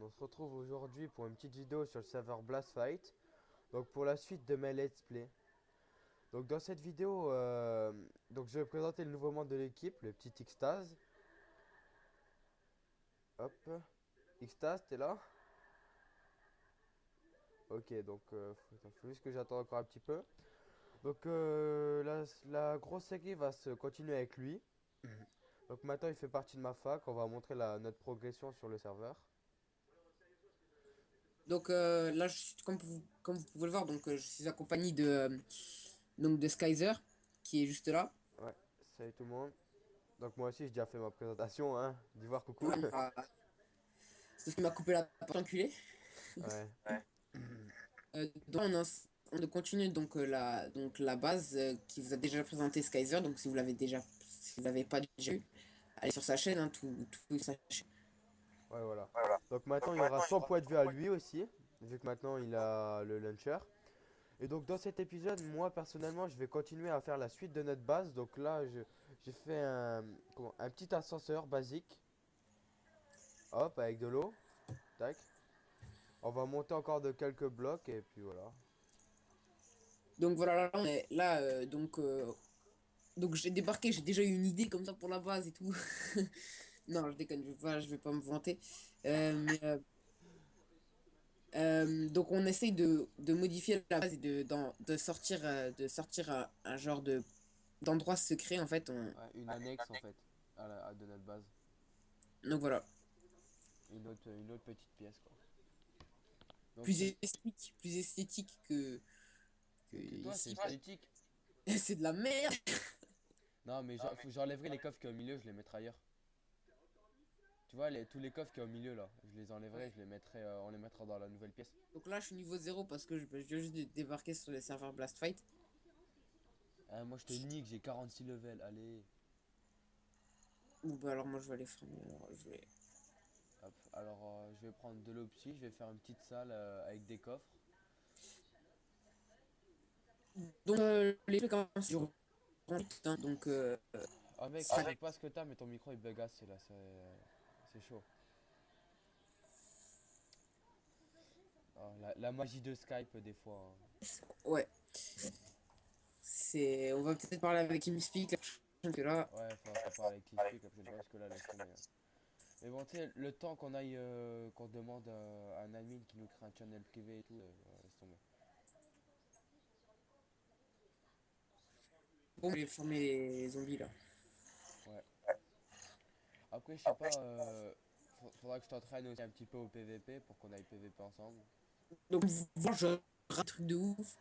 on se retrouve aujourd'hui pour une petite vidéo sur le serveur Blast Fight. Donc pour la suite de mes let's play. Donc dans cette vidéo, je vais présenter le nouveau membre de l'équipe, le petit Xtaz. Hop, Xtaz, t'es là? Ok, donc faut juste que j'attende encore un petit peu. Donc la grosse série va se continuer avec lui. Donc maintenant il fait partie de ma fac, on va montrer notre progression sur le serveur. Donc là, comme vous pouvez le voir, je suis accompagné de Skyzer, qui est juste là. Ouais, salut tout le monde. Donc moi aussi j'ai déjà fait ma présentation, hein. D'Ivoire, coucou. Ouais, c'est ce qui m'a coupé la porte enculée. Ouais. Donc on continue la base qui vous a déjà présenté Skyzer. Donc si vous l'avez pas déjà vu, allez sur sa chaîne, hein, tout sa chaîne. Ouais, voilà. Donc maintenant, il y aura son point de vue à lui aussi, vu que maintenant il a le launcher. Et donc dans cet épisode, moi personnellement, je vais continuer à faire la suite de notre base. Donc là, j'ai fait un petit ascenseur basique. Hop, avec de l'eau. Tac. On va monter encore de quelques blocs et puis voilà. Donc voilà, là, on est là. Donc j'ai débarqué, j'ai déjà eu une idée comme ça pour la base et tout. Non, je déconne, je vais pas me vanter. Mais donc on essaye de modifier la base et de sortir un genre d'endroit secret en fait. Ouais, une annexe en fait de notre base. Donc voilà, Une autre petite pièce quoi. Donc plus esthétique que que toi, c'est ici. esthétique. C'est de la merde. Non, mais j'enlèverai les coffres qui sont au milieu, je les mettrai ailleurs. Tu vois, tous les coffres qui sont au milieu là, je les enlèverai, Ouais. on les mettra dans la nouvelle pièce. Donc là je suis niveau zéro parce que je viens juste de débarquer sur les serveurs Blast Fight. Moi je te nique, j'ai 46 levels, allez. Ou bah alors moi je vais aller farmer. Alors je vais. Hop, alors je vais prendre de l'opsie, je vais faire une petite salle avec des coffres. Donc les trucs comme ça, hein, donc Oh mec, je ça- sais pas ce que t'as, mais ton micro il bug assez là, c'est chaud. Oh, la magie de Skype des fois, hein. ouais. C'est, on va peut-être parler avec TeamSpeak la prochaine que là. Ouais, faut parler avec TeamSpeak la prochaine fois parce que là laisse tomber, hein. Mais bon, tu sais, le temps qu'on aille, qu'on demande à un admin qui nous crée un channel privé et tout, laisse tomber. Bon, je vais former les zombies là. Ouais. Après, je sais pas, faudra que je t'entraîne aussi un petit peu au PVP pour qu'on aille PVP ensemble. Donc, voir, je rate un truc de ouf.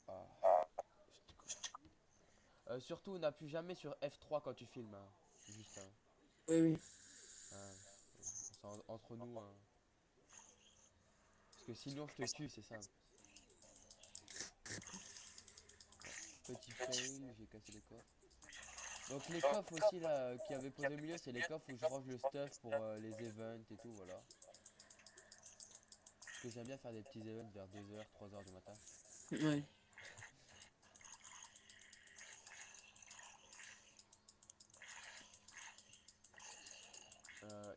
Ah. Surtout, n'appuie jamais sur F3 quand tu filmes, hein. Juste, hein. Oui, oui. Hein, c'est entre nous, hein. Parce que sinon, je te tue, c'est simple. Ouais. Petit fail, j'ai cassé les coffres. Donc les coffres aussi là qui avaient posé au milieu, c'est les coffres où je range le stuff pour les events et tout, voilà. Parce que j'aime bien faire des petits events vers 2 h 3 h du matin. Ouais.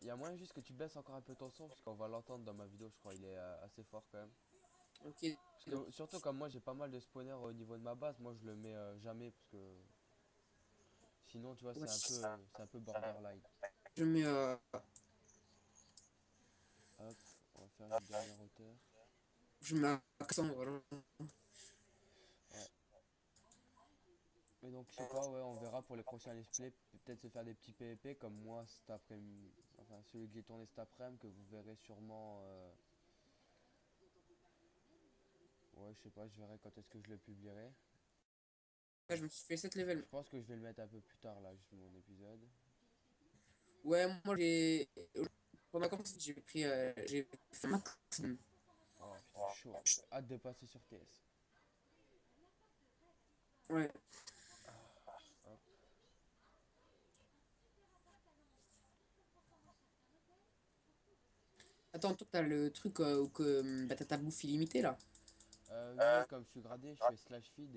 Il y a moyen juste que tu baisses encore un peu ton son parce qu'on va l'entendre dans ma vidéo, je crois, il est assez fort quand même. Ok. Parce Donc, que surtout comme moi j'ai pas mal de spawners au niveau de ma base, moi je le mets jamais parce que sinon tu vois ouais. c'est un peu borderline. Je mets. Hop, on va faire une dernière hauteur. Je mets accent, voilà. Ouais. Mais donc je sais pas, ouais, on verra pour les prochains let's play, peut-être se faire des petits PvP comme moi cet après-midi, enfin celui que j'ai tourné cet après-midi que vous verrez sûrement. Ouais, je sais pas, je verrai quand est-ce que je le publierai. Ouais, je me suis fait 7 Je levels. pense que je vais le mettre un peu plus tard là, juste mon épisode. Ouais, moi j'ai. Pour ma compétition, j'ai fait maximum. Oh putain, chaud. J'ai hâte de passer sur TS. Ouais. Hop. Attends, toi, t'as le truc où bah, t'as ta bouffe illimitée là. Oui, comme je suis gradé, je fais slash feed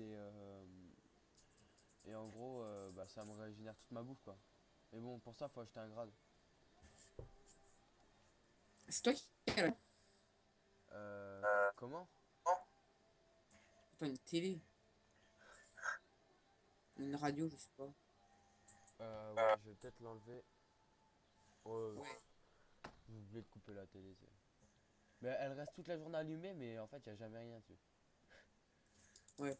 et en gros, bah, ça me régénère toute ma bouffe quoi. Mais bon, pour ça, faut acheter un grade. C'est toi qui as Comment? Attends, une télé, une radio, je sais pas. Ouais, je vais peut-être l'enlever. Oh, Ouais. j'ai oublié de couper la télé. Mais elle reste toute la journée allumée, mais en fait, il a jamais rien dessus. Ouais.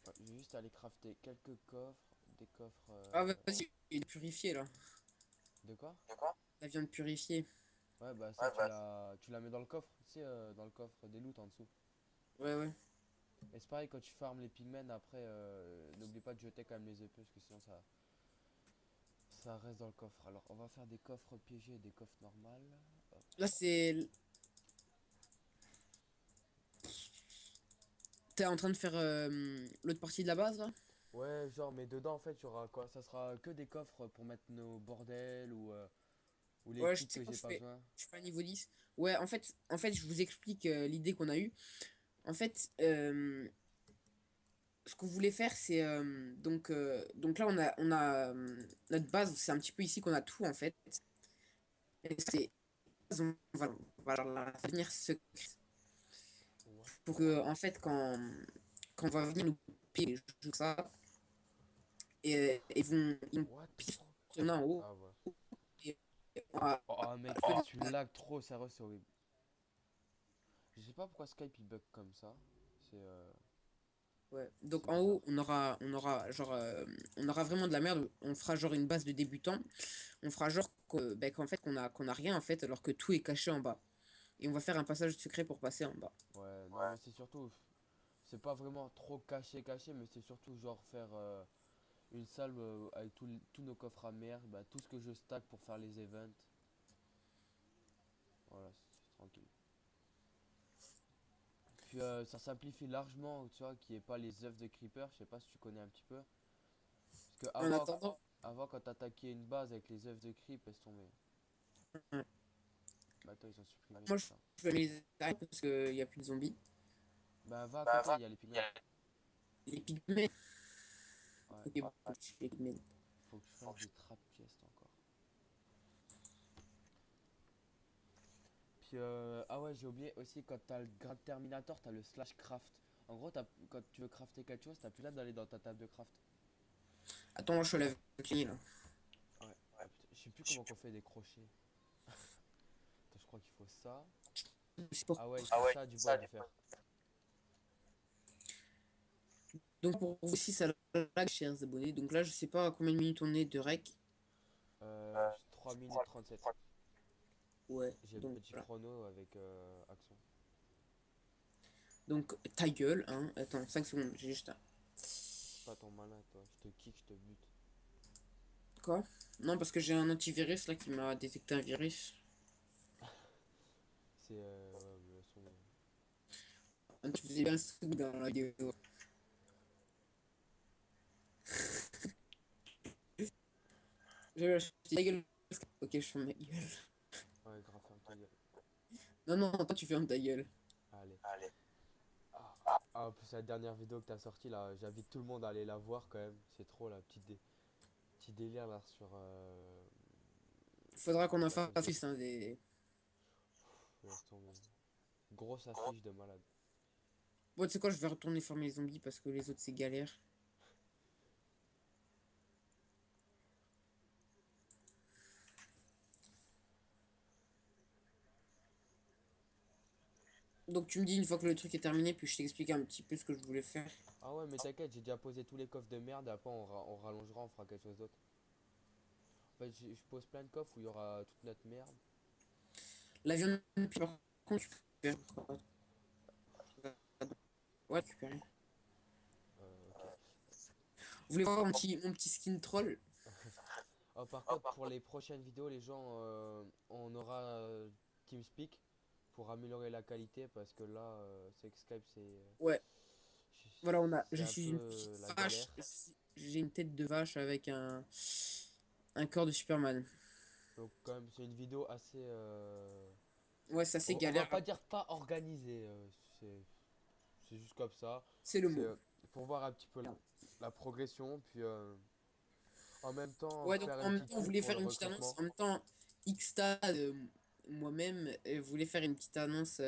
Ouais, je vais juste aller crafter quelques coffres. Des coffres. Ah, vas-y, il est purifié là. De quoi? La viande purifiée. Ouais, bah ça, tu la mets dans le coffre. Tu sais, dans le coffre des loots en dessous. Ouais, ouais. Et c'est pareil, quand tu farmes les pigmen, après, n'oublie pas de jeter quand même les épées, parce que sinon ça reste dans le coffre. Alors, on va faire des coffres piégés et des coffres normales. Hop. Là, c'est. T'es en train de faire l'autre partie de la base là? Ouais, genre, mais dedans, en fait, il y aura quoi? Ça sera que des coffres pour mettre nos bordels ou les Ouais, je kits sais que pas, j'ai pas besoin. je fais un niveau 10. Ouais, en fait, je vous explique l'idée qu'on a eue. En fait, ce qu'on voulait faire, c'est donc là, notre base, c'est un petit peu ici qu'on a tout en fait. Et c'est on va la devenir secrète What? pour que, en fait, quand on va venir nous piquer les jeux, ça, et ils vont What the piquer fuck? sur en haut. Ah, ouais. Et on va- Oh, mec, tu lag trop, sérieux, c'est horrible. Je sais pas pourquoi Skype il bug comme ça. C'est Ouais. Donc c'est en bizarre. haut, on aura vraiment de la merde. On fera genre une base de débutants. On fera genre qu'en fait qu'on a rien en fait, alors que tout est caché en bas. Et on va faire un passage secret pour passer en bas. Ouais, non, mais c'est surtout. C'est pas vraiment trop caché, caché, mais c'est surtout genre faire une salle avec tous nos coffres à merde, bah, tout ce que je stack pour faire les events. Voilà, c'est tranquille. Puis ça simplifie largement, tu vois, qu'il n'y ait pas les œufs de creeper. Je sais pas si tu connais un petit peu. Parce que En attendant, avant quand t'attaquais une base avec les œufs de creep, laisse tomber. ouais. Bah, ils ont supprimé Moi tout je ça. je vais les arrêter parce qu'il n'y a plus de zombies. Bah, va à côté, il y a les pigments. Les pygmées. Ouais, Ok, bon, je suis les pygmées. faut que je fasse des trap chests encore. Puis, ah ouais, j'ai oublié aussi, quand t'as le grade Terminator, t'as le slash craft. En gros, quand tu veux crafter quelque chose, t'as plus là d'aller dans ta table de craft. Attends, moi je suis la cligner là. Ouais. Ah, putain, je sais plus comment qu'on fait des crochets. Attends, je crois qu'il faut ça. C'est pour Ah ouais, il faut ça, du bois et du fer. Donc pour vous aussi, ça lag, chers abonnés. Donc là, je sais pas à combien de minutes on est de rec. 3 minutes 37. Ouais, J'ai le donc petit voilà. chrono avec action. Donc ta gueule, hein. Attends, 5 secondes, j'ai juste un. C'est pas ton malin, toi. Je te kick, je te bute. Quoi? Non, parce que j'ai un antivirus là qui m'a détecté un virus. C'est ouais, mais elles sont- Ah, tu faisais bien le truc dans la vidéo. Je dis ta gueule. Ok, je ferme ma gueule. Ouais, grave, ferme ta gueule. Non, non, toi tu fermes ta gueule. Allez. Ah. Ah, en plus, la dernière vidéo que t'as sortie là, j'invite tout le monde à aller la voir quand même. C'est trop la petit délire là sur. Faudra qu'on en Bah, fasse ça fait. plus, hein, des. Laisse tomber. Grosse affiche de malade. Bon, tu sais quoi, je vais retourner former les zombies parce que les autres c'est galère. Donc tu me dis une fois que le truc est terminé, puis je t'explique un petit peu ce que je voulais faire. Ah ouais, mais t'inquiète, j'ai déjà posé tous les coffres de merde et après on rallongera, on fera quelque chose d'autre. En fait, je pose plein de coffres où il y aura toute notre merde. La viande, par contre, tu peux. Ouais, tu peux. Ok. Vous voulez voir mon petit skin troll? Oh, par contre, pour les prochaines vidéos, les gens, on aura TeamSpeak pour améliorer la qualité parce que là, c'est que Skype, Ouais. Voilà, c'est je un suis peu une petite la vache. galère. J'ai une tête de vache avec un corps de Superman. Donc, quand même, c'est une vidéo assez. Ouais, c'est assez On va galère. pas dire pas organisée, c'est c'est juste comme ça. C'est le C'est mot. pour voir un petit peu la progression, puis en même temps Ouais, donc faire en une même petite temps, on pub voulait pour faire le une petite annonce. recrutement. En même temps, Xtad, moi-même, voulais faire une petite annonce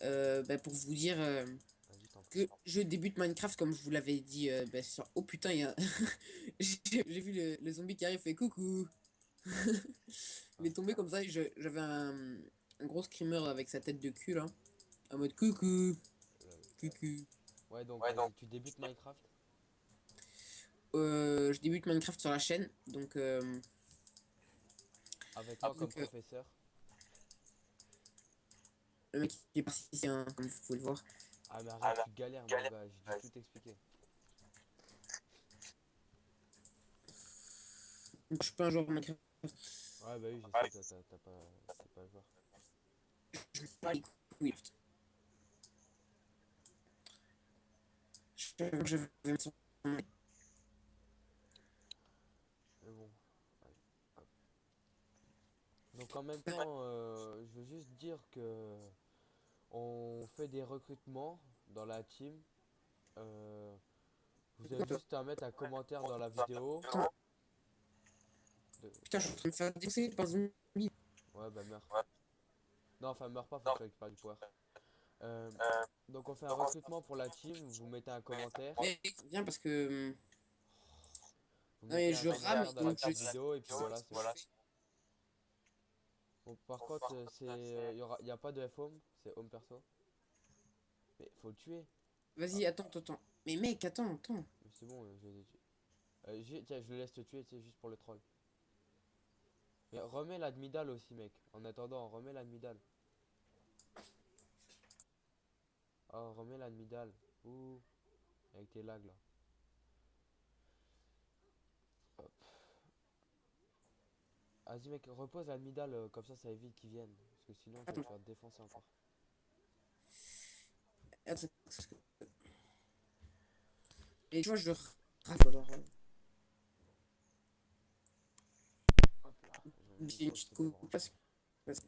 bah, pour vous dire Vas-y, t'en que prie. je débute Minecraft comme je vous l'avais dit bah, sur... Oh putain, il y a... j'ai vu le zombie qui arrive, fait coucou. Il Ah, est tombé comme ça et j'avais un gros screamer avec sa tête de cul là, en mode coucou, lol. coucou. Ouais, donc vas-y, tu débutes Minecraft? Je débute Minecraft sur la chaîne, donc, Avec moi comme donc, professeur. le mec qui est parti ici, hein, comme vous pouvez le voir. Ah, mais arrête, tu galères, mon gars, j'ai dû tout expliquer. Je suis pas un joueur Minecraft, Ouais, bah oui, je sais, toi, t'es pas le joueur. je joue pas les couilles. Je vais mettre sur- Mais bon, allez, hop. Donc en même temps, je veux juste dire que on fait des recrutements dans la team. Euh, Vous avez juste à mettre un commentaire dans la vidéo. Attends, De... putain, je suis en train de me faire défoncer par zombie. Ouais, bah meurs. Non, enfin, meurs pas, faut que tu récupères du pouvoir. Euh, donc on fait un recrutement pour la team, vous mettez un commentaire. Mais viens parce que Vous non, mais mettez un je rame commentaire dans la donc je petite vidéo et puis voilà, c'est bon. Bon, par contre, y a pas de F-Home, c'est Home Perso. Mais faut le tuer. Ah, vas-y, attends. Mais mec, attends. mais c'est bon, je l'ai tué. Tiens, je le laisse te tuer, c'est juste pour le troll. Mais remets l'admidal aussi, mec. En attendant, remets l'admidal. Oh, remets l'admidal. Ouh, avec tes lags là. Hop. Vas-y, mec, repose l'admidal, comme ça évite qu'ils viennent. Parce que sinon, tu vas te Attends, faire défoncer encore. attends. Et tu vois, je rate alors. Hop là, j'ai un J'ai une micro qui petite s'est pas coupe branché. parce que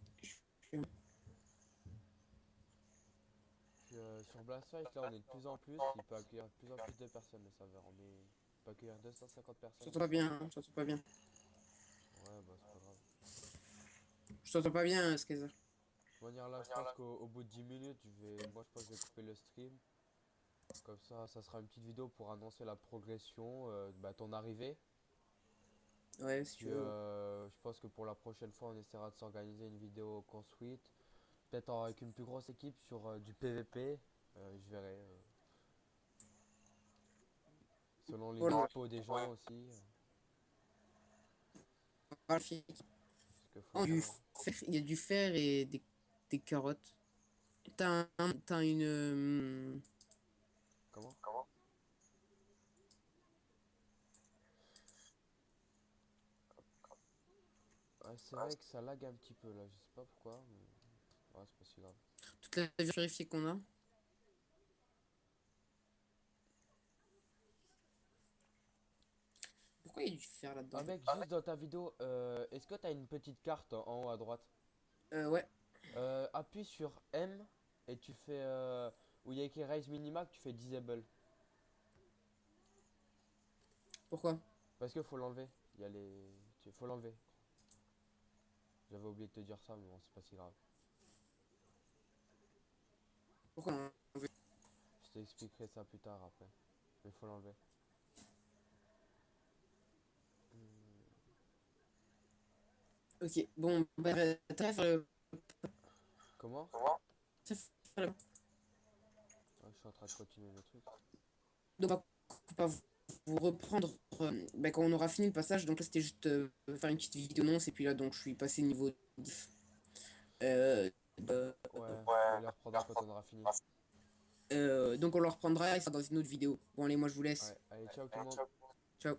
Puis sur Blastfight, là, on est de plus en plus. Il peut accueillir de plus en plus de personnes, le serveur. Il peut accueillir 250 je personnes t'entends ce pas soir. bien, hein, je t'entends pas bien. Ouais, bah, c'est pas grave. Je t'entends pas bien, Skazer. De manière là, je pense qu'au bout de 10 minutes, moi, je pense que je vais couper le stream. Comme ça sera une petite vidéo pour annoncer la progression, bah, ton arrivée. Ouais, si tu Puis veux. je pense que pour la prochaine fois, on essaiera de s'organiser une vidéo construite. Peut-être avec une plus grosse équipe sur du PVP. Je verrai. Selon les Voilà. dispos des gens aussi. Graphique. Parce qu'il faut Oh, du bien. fer, il y a du fer et des carottes. T'as une. Comment? Ouais, c'est vrai que ça lag un petit peu là, je sais pas pourquoi, mais ouais, c'est pas si grave. Toute la vie purifiée qu'on a. Pourquoi il y a du fer là-dedans? Ah mec, juste dans ta vidéo, est-ce que t'as une petite carte en haut à droite? Ouais. Appuie sur M et tu fais où il y a écrit Raise Minimap, tu fais Disable. Pourquoi? Parce que faut l'enlever. Faut l'enlever. J'avais oublié de te dire ça, mais bon, c'est pas si grave. Pourquoi on veut- Je t'expliquerai ça plus tard après. Mais faut l'enlever. Ok, bon, bah, t'as fait le. Comment? t'as fait le- Ouais, je suis en train de continuer le truc. Donc, on va pas vous reprendre bah, quand on aura fini le passage. Donc là, c'était juste faire une petite vidéo annonce. Et puis là, donc, je suis passé niveau 10. Euh, euh, Ouais, on les reprendra quand on aura fini. donc, on le reprendra et ça dans une autre vidéo. Bon, allez, moi, je vous laisse. Ouais, allez, ciao tout le monde. Ciao.